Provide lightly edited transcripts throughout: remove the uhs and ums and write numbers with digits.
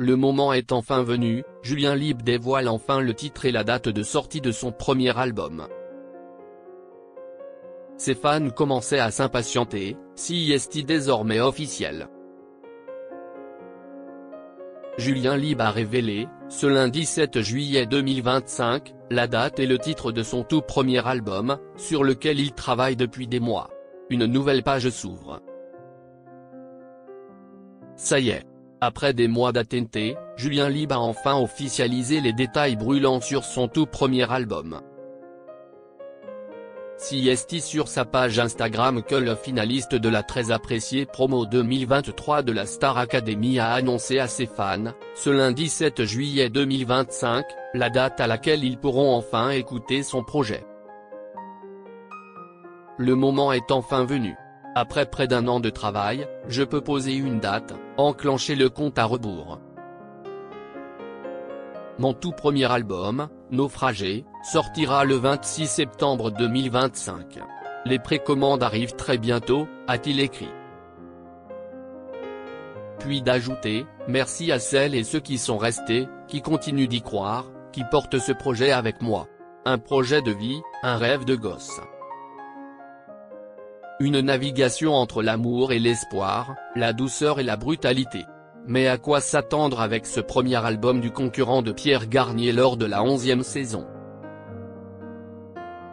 Le moment est enfin venu, Julien Libre dévoile enfin le titre et la date de sortie de son premier album. Ses fans commençaient à s'impatienter, si est-il désormais officiel. Julien Libre a révélé, ce lundi 7 juillet 2025, la date et le titre de son tout premier album, sur lequel il travaille depuis des mois. Une nouvelle page s'ouvre. Ça y est. Après des mois d'attente, Julien Libre a enfin officialisé les détails brûlants sur son tout premier album. Si est sur sa page Instagram que le finaliste de la très appréciée promo 2023 de la Star Academy a annoncé à ses fans, ce lundi 7 juillet 2025, la date à laquelle ils pourront enfin écouter son projet. Le moment est enfin venu. Après près d'un an de travail, je peux poser une date, enclencher le compte à rebours. Mon tout premier album, Naufragé, sortira le 26 septembre 2025. Les précommandes arrivent très bientôt, a-t-il écrit. Puis d'ajouter, merci à celles et ceux qui sont restés, qui continuent d'y croire, qui portent ce projet avec moi. Un projet de vie, un rêve de gosse. Une navigation entre l'amour et l'espoir, la douceur et la brutalité. Mais à quoi s'attendre avec ce premier album du concurrent de Pierre Garnier lors de la 11e saison?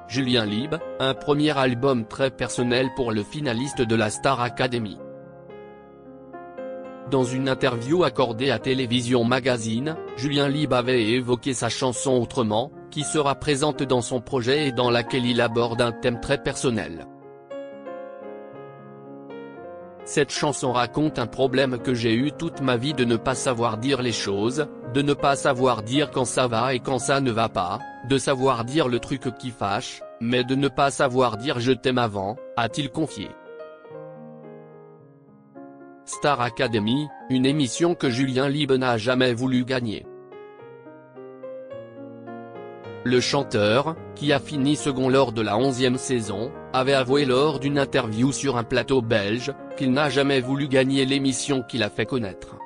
Julien Libre, un premier album très personnel pour le finaliste de la Star Academy. Dans une interview accordée à Télévision Magazine, Julien Libre avait évoqué sa chanson Autrement, qui sera présente dans son projet et dans laquelle il aborde un thème très personnel. Cette chanson raconte un problème que j'ai eu toute ma vie de ne pas savoir dire les choses, de ne pas savoir dire quand ça va et quand ça ne va pas, de savoir dire le truc qui fâche, mais de ne pas savoir dire je t'aime avant, a-t-il confié. Star Academy, une émission que Julien Libre n'a jamais voulu gagner. Le chanteur, qui a fini second lors de la 11e saison, avait avoué lors d'une interview sur un plateau belge, qu'il n'a jamais voulu gagner l'émission qu'il a fait connaître.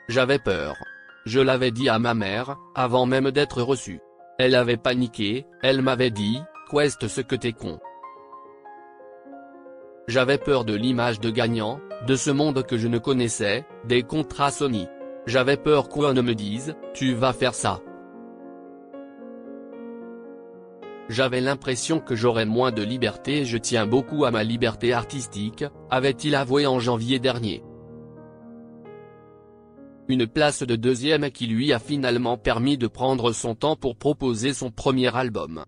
J'avais peur. Je l'avais dit à ma mère, avant même d'être reçu. Elle avait paniqué, elle m'avait dit, Quest ce que t'es con. J'avais peur de l'image de gagnant, de ce monde que je ne connaissais, des contrats Sony. J'avais peur qu'on ne me dise, tu vas faire ça. J'avais l'impression que j'aurais moins de liberté et je tiens beaucoup à ma liberté artistique, avait-il avoué en janvier dernier. Une place de deuxième qui lui a finalement permis de prendre son temps pour proposer son premier album.